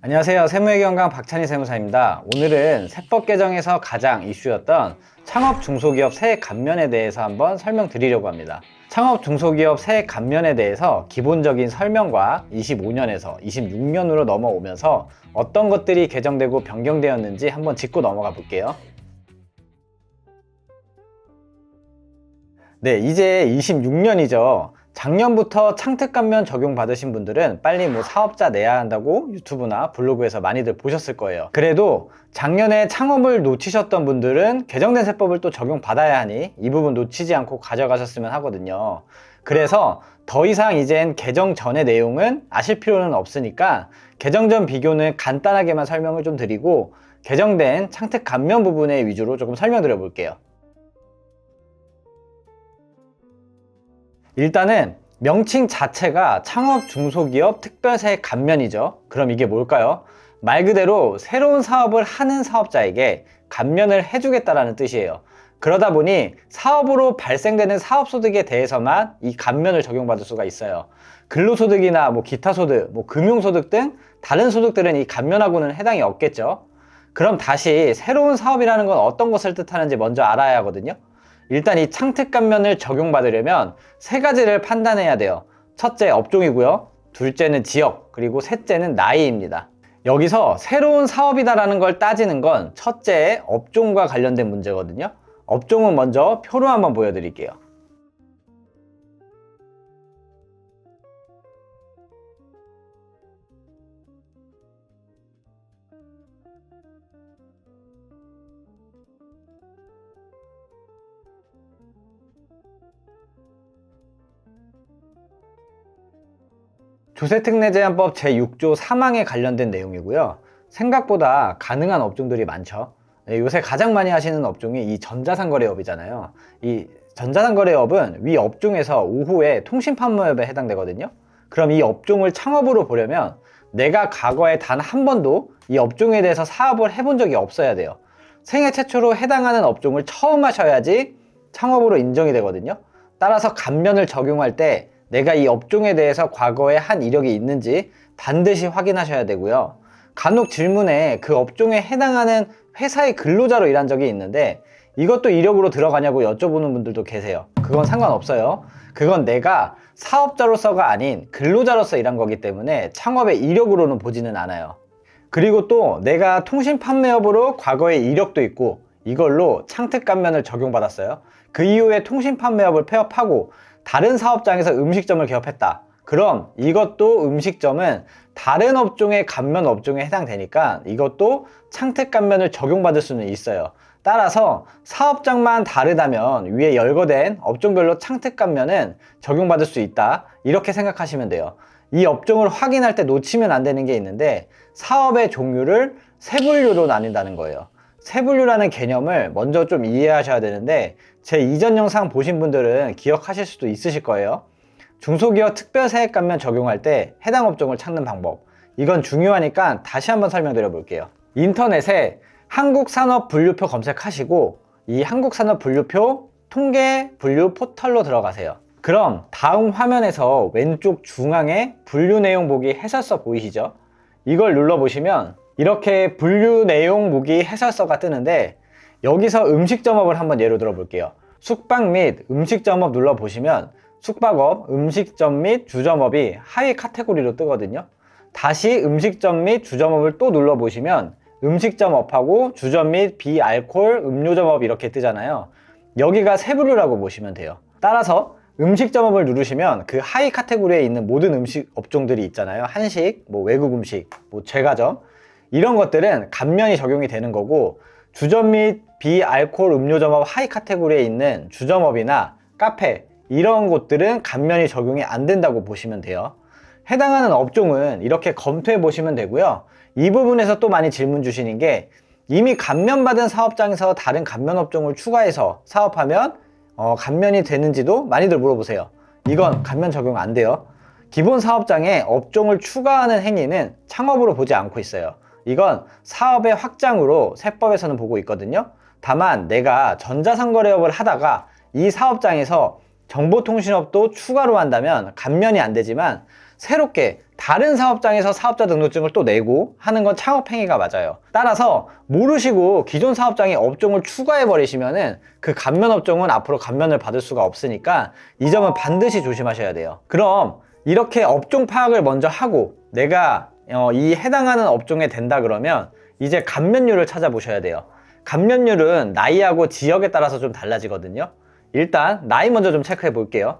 안녕하세요. 세무의 건강 박찬희 세무사입니다. 오늘은 세법 개정에서 가장 이슈였던 창업 중소기업 세액 감면에 대해서 한번 설명드리려고 합니다. 창업 중소기업 세액 감면에 대해서 기본적인 설명과 25년에서 26년으로 넘어오면서 어떤 것들이 개정되고 변경되었는지 한번 짚고 넘어가 볼게요. 네, 이제 26년이죠. 작년부터 창특감면 적용받으신 분들은 빨리 사업자 내야 한다고 유튜브나 블로그에서 많이들 보셨을 거예요. 그래도 작년에 창업을 놓치셨던 분들은 개정된 세법을 또 적용받아야 하니 이 부분 놓치지 않고 가져가셨으면 하거든요. 그래서 더 이상 이젠 개정 전의 내용은 아실 필요는 없으니까 개정 전 비교는 간단하게만 설명을 좀 드리고 개정된 창특감면 부분에 위주로 조금 설명드려 볼게요. 일단은 명칭 자체가 창업 중소기업 특별세액 감면이죠. 그럼 이게 뭘까요? 말 그대로 새로운 사업을 하는 사업자에게 감면을 해주겠다라는 뜻이에요. 그러다 보니 사업으로 발생되는 사업소득에 대해서만 이 감면을 적용받을 수가 있어요. 근로소득이나 기타 소득, 금융소득 등 다른 소득들은 이 감면하고는 해당이 없겠죠. 그럼 다시 새로운 사업이라는 건 어떤 것을 뜻하는지 먼저 알아야 하거든요. 일단 이 창특감면을 적용받으려면 세 가지를 판단해야 돼요. 첫째 업종이고요. 둘째는 지역, 그리고 셋째는 나이입니다. 여기서 새로운 사업이다라는 걸 따지는 건 첫째 업종과 관련된 문제거든요. 업종은 먼저 표로 한번 보여드릴게요. 조세특례제한법 제6조 3항에 관련된 내용이고요. 생각보다 가능한 업종들이 많죠. 요새 가장 많이 하시는 업종이 이 전자상거래업이잖아요. 이 전자상거래업은 위 업종에서 5호의 통신판매업에 해당되거든요. 그럼 이 업종을 창업으로 보려면 내가 과거에 단 한 번도 이 업종에 대해서 사업을 해본 적이 없어야 돼요. 생애 최초로 해당하는 업종을 처음 하셔야지 창업으로 인정이 되거든요. 따라서 감면을 적용할 때 내가 이 업종에 대해서 과거에 한 이력이 있는지 반드시 확인하셔야 되고요. 간혹 질문에 그 업종에 해당하는 회사의 근로자로 일한 적이 있는데 이것도 이력으로 들어가냐고 여쭤보는 분들도 계세요. 그건 상관없어요. 그건 내가 사업자로서가 아닌 근로자로서 일한 거기 때문에 창업의 이력으로는 보지는 않아요. 그리고 또 내가 통신판매업으로 과거에 이력도 있고 이걸로 창특감면을 적용받았어요. 그 이후에 통신판매업을 폐업하고 다른 사업장에서 음식점을 개업했다. 그럼 이것도 음식점은 다른 업종의 감면 업종에 해당되니까 이것도 창특감면을 적용받을 수는 있어요. 따라서 사업장만 다르다면 위에 열거된 업종별로 창특감면은 적용받을 수 있다. 이렇게 생각하시면 돼요. 이 업종을 확인할 때 놓치면 안 되는 게 있는데 사업의 종류를 세 분류로 나뉜다는 거예요. 세 분류라는 개념을 먼저 좀 이해하셔야 되는데 제 이전 영상 보신 분들은 기억하실 수도 있으실 거예요. 중소기업 특별세액 감면 적용할 때 해당 업종을 찾는 방법, 이건 중요하니까 다시 한번 설명드려 볼게요. 인터넷에 한국산업분류표 검색하시고 이 한국산업분류표 통계 분류 포털로 들어가세요. 그럼 다음 화면에서 왼쪽 중앙에 분류 내용 보기 해설서 보이시죠? 이걸 눌러보시면 이렇게 분류 내용 보기 해설서가 뜨는데 여기서 음식점업을 한번 예로 들어 볼게요. 숙박 및 음식점업 눌러보시면 숙박업, 음식점 및 주점업이 하위 카테고리로 뜨거든요. 다시 음식점 및 주점업을 또 눌러보시면 음식점업하고 주점 및 비알콜 음료점업 이렇게 뜨잖아요. 여기가 세 분류라고 보시면 돼요. 따라서 음식점업을 누르시면 그 하위 카테고리에 있는 모든 음식 업종들이 있잖아요. 한식, 외국 음식, 제과점 이런 것들은 감면이 적용이 되는 거고 주점 및 비알콜 음료점업 하위 카테고리에 있는 주점업이나 카페 이런 곳들은 감면이 적용이 안 된다고 보시면 돼요. 해당하는 업종은 이렇게 검토해 보시면 되고요. 이 부분에서 또 많이 질문 주시는 게 이미 감면받은 사업장에서 다른 감면 업종을 추가해서 사업하면 감면이 되는지도 많이들 물어보세요. 이건 감면 적용 안 돼요. 기본 사업장에 업종을 추가하는 행위는 창업으로 보지 않고 있어요. 이건 사업의 확장으로 세법에서는 보고 있거든요. 다만 내가 전자상거래업을 하다가 이 사업장에서 정보통신업도 추가로 한다면 감면이 안 되지만 새롭게 다른 사업장에서 사업자 등록증을 또 내고 하는 건 창업행위가 맞아요. 따라서 모르시고 기존 사업장에 업종을 추가해 버리시면은 그 감면 업종은 앞으로 감면을 받을 수가 없으니까 이 점은 반드시 조심하셔야 돼요. 그럼 이렇게 업종 파악을 먼저 하고 내가 이 해당하는 업종에 된다 그러면 이제 감면율을 찾아보셔야 돼요. 감면율은 나이하고 지역에 따라서 좀 달라지거든요. 일단 나이 먼저 좀 체크해 볼게요.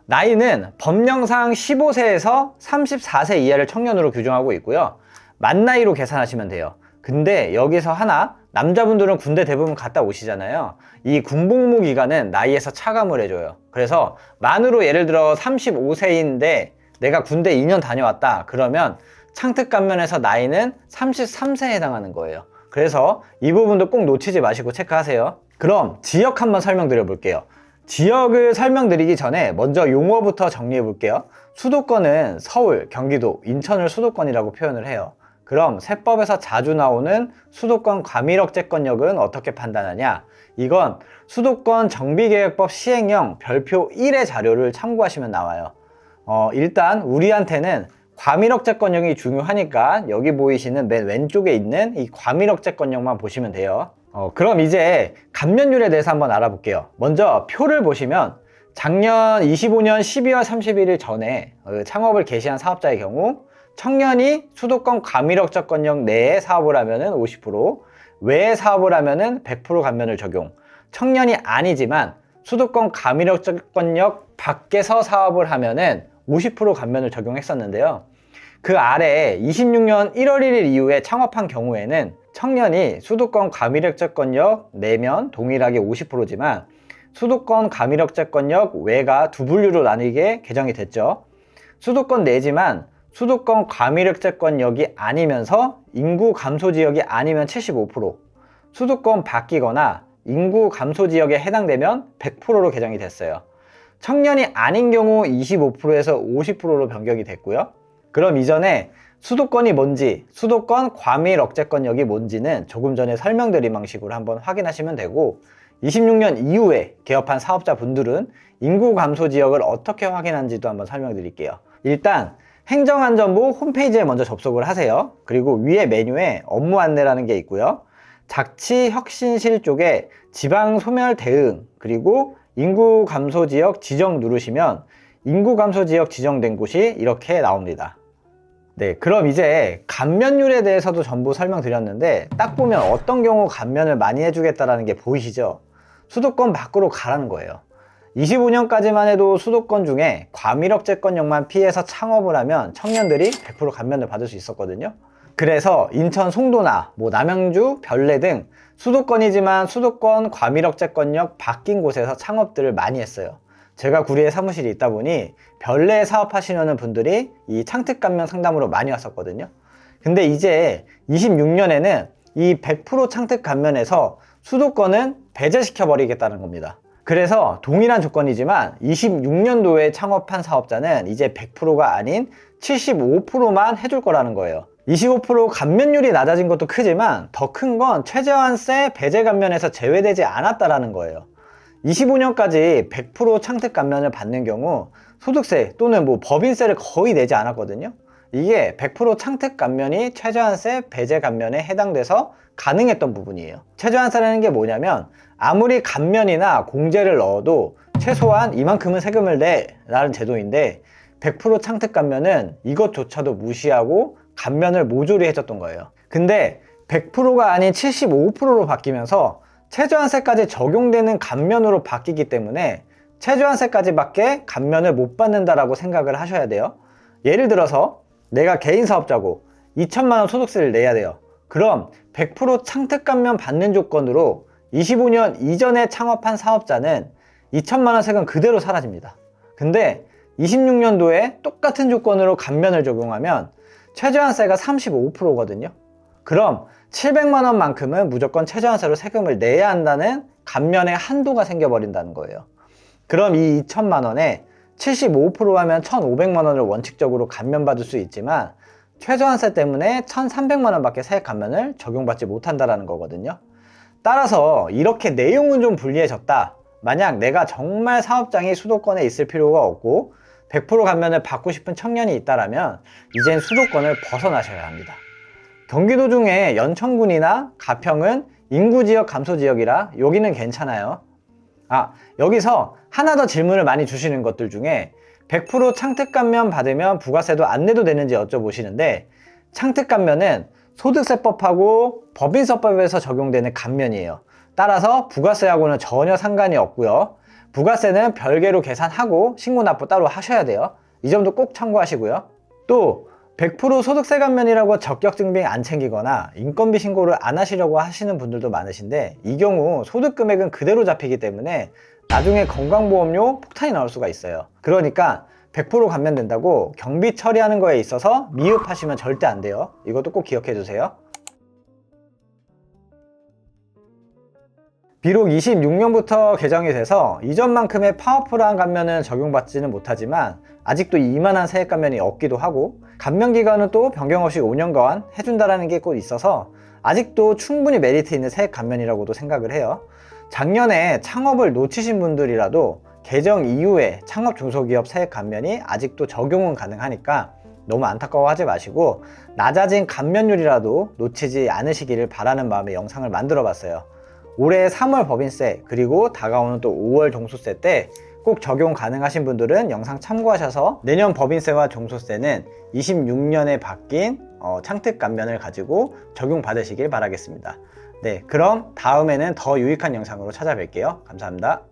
나이는 법령상 15세에서 34세 이하를 청년으로 규정하고 있고요. 만 나이로 계산하시면 돼요. 근데 여기서 하나, 남자분들은 군대 대부분 갔다 오시잖아요. 이 군복무 기간은 나이에서 차감을 해줘요. 그래서 만으로 예를 들어 35세인데 내가 군대 2년 다녀왔다 그러면 창특 감면에서 나이는 33세에 해당하는 거예요. 그래서 이 부분도 꼭 놓치지 마시고 체크하세요. 그럼 지역 한번 설명드려 볼게요. 지역을 설명드리기 전에 먼저 용어부터 정리해 볼게요. 수도권은 서울, 경기도, 인천을 수도권이라고 표현을 해요. 그럼 세법에서 자주 나오는 수도권 과밀억제권역은 어떻게 판단하냐? 이건 수도권 정비계획법 시행령 별표 1의 자료를 참고하시면 나와요. 일단 우리한테는 과밀억제권역이 중요하니까 여기 보이시는 맨 왼쪽에 있는 이 과밀억제권역만 보시면 돼요. 그럼 이제 감면율에 대해서 한번 알아볼게요. 먼저 표를 보시면 작년 25년 12월 31일 전에 창업을 개시한 사업자의 경우 청년이 수도권 과밀억제권역 내에 사업을 하면은 50%, 외에 사업을 하면은 100% 감면을 적용. 청년이 아니지만 수도권 과밀억제권역 밖에서 사업을 하면은 50% 감면을 적용했었는데요. 그 아래 26년 1월 1일 이후에 창업한 경우에는 청년이 수도권 과밀억제권역 내면 동일하게 50%지만 수도권 과밀억제권역 외가 두 분류로 나뉘게 개정이 됐죠. 수도권 내지만 수도권 과밀억제권역이 아니면서 인구 감소 지역이 아니면 75%, 수도권 바뀌거나 인구 감소 지역에 해당되면 100%로 개정이 됐어요. 청년이 아닌 경우 25%에서 50%로 변경이 됐고요. 그럼 이전에 수도권이 뭔지, 수도권 과밀억제권역이 뭔지는 조금 전에 설명드린 방식으로 한번 확인하시면 되고 26년 이후에 개업한 사업자분들은 인구 감소 지역을 어떻게 확인하는지도 한번 설명드릴게요. 일단 행정안전부 홈페이지에 먼저 접속을 하세요. 그리고 위에 메뉴에 업무 안내라는 게 있고요. 자치혁신실 쪽에 지방소멸 대응 그리고 인구 감소 지역 지정 누르시면 인구 감소 지역 지정된 곳이 이렇게 나옵니다. 네, 그럼 이제 감면율에 대해서도 전부 설명드렸는데 딱 보면 어떤 경우 감면을 많이 해주겠다라는 게 보이시죠? 수도권 밖으로 가라는 거예요. 25년까지만 해도 수도권 중에 과밀억제권역만 피해서 창업을 하면 청년들이 100% 감면을 받을 수 있었거든요. 그래서 인천 송도나 남양주, 별내 등 수도권이지만 수도권 과밀억제권역 바뀐 곳에서 창업들을 많이 했어요. 제가 구리에 사무실이 있다 보니 별내에 사업하시려는 분들이 이 창특 감면 상담으로 많이 왔었거든요. 근데 이제 26년에는 이 100% 창특 감면에서 수도권은 배제시켜 버리겠다는 겁니다. 그래서 동일한 조건이지만 26년도에 창업한 사업자는 이제 100%가 아닌 75%만 해줄 거라는 거예요. 25% 감면율이 낮아진 것도 크지만 더 큰 건 최저한세 배제 감면에서 제외되지 않았다라는 거예요. 25년까지 100% 창특 감면을 받는 경우 소득세 또는 법인세를 거의 내지 않았거든요. 이게 100% 창특 감면이 최저한세 배제 감면에 해당돼서 가능했던 부분이에요. 최저한세라는 게 뭐냐면 아무리 감면이나 공제를 넣어도 최소한 이만큼은 세금을 내 라는 제도인데 100% 창특 감면은 이것조차도 무시하고 감면을 모조리 해줬던 거예요. 근데 100%가 아닌 75%로 바뀌면서 최저한세까지 적용되는 감면으로 바뀌기 때문에 최저한세까지밖에 감면을 못 받는다라고 생각을 하셔야 돼요. 예를 들어서 내가 개인 사업자고 2천만 원 소득세를 내야 돼요. 그럼 100% 창특 감면 받는 조건으로 25년 이전에 창업한 사업자는 2천만 원 세금 그대로 사라집니다. 근데 26년도에 똑같은 조건으로 감면을 적용하면 최저한세가 35%거든요. 그럼 700만 원만큼은 무조건 최저한세로 세금을 내야 한다는 감면의 한도가 생겨버린다는 거예요. 그럼 이 2천만 원에 75% 하면 1,500만 원을 원칙적으로 감면받을 수 있지만 최저한세 때문에 1,300만 원밖에 세액 감면을 적용받지 못한다는 거거든요. 따라서 이렇게 내용은 좀 불리해졌다. 만약 내가 정말 사업장이 수도권에 있을 필요가 없고 100% 감면을 받고 싶은 청년이 있다라면 이젠 수도권을 벗어나셔야 합니다. 경기도 중에 연천군이나 가평은 인구지역 감소지역이라 여기는 괜찮아요. 여기서 하나 더 질문을 많이 주시는 것들 중에 100% 창특감면 받으면 부가세도 안 내도 되는지 여쭤보시는데, 창특감면은 소득세법하고 법인세법에서 적용되는 감면이에요. 따라서 부가세하고는 전혀 상관이 없고요. 부가세는 별개로 계산하고 신고납부 따로 하셔야 돼요. 이 점도 꼭 참고하시고요. 또 100% 소득세 감면이라고 적격증빙 안 챙기거나 인건비 신고를 안 하시려고 하시는 분들도 많으신데, 이 경우 소득 금액은 그대로 잡히기 때문에 나중에 건강보험료 폭탄이 나올 수가 있어요. 그러니까 100% 감면된다고 경비 처리하는 거에 있어서 미흡하시면 절대 안 돼요. 이것도 꼭 기억해 주세요. 비록 26년부터 개정이 돼서 이전만큼의 파워풀한 감면은 적용받지는 못하지만 아직도 이만한 세액 감면이 없기도 하고, 감면 기간은 또 변경 없이 5년간 해준다는 게 꼭 있어서 아직도 충분히 메리트 있는 세액 감면이라고도 생각을 해요. 작년에 창업을 놓치신 분들이라도 개정 이후에 창업 중소기업 세액 감면이 아직도 적용은 가능하니까 너무 안타까워하지 마시고 낮아진 감면율이라도 놓치지 않으시기를 바라는 마음에 영상을 만들어 봤어요. 올해 3월 법인세 그리고 다가오는 또 5월 종소세 때 꼭 적용 가능하신 분들은 영상 참고하셔서 내년 법인세와 종소세는 26년에 바뀐 창특 감면을 가지고 적용 받으시길 바라겠습니다. 네, 그럼 다음에는 더 유익한 영상으로 찾아뵐게요. 감사합니다.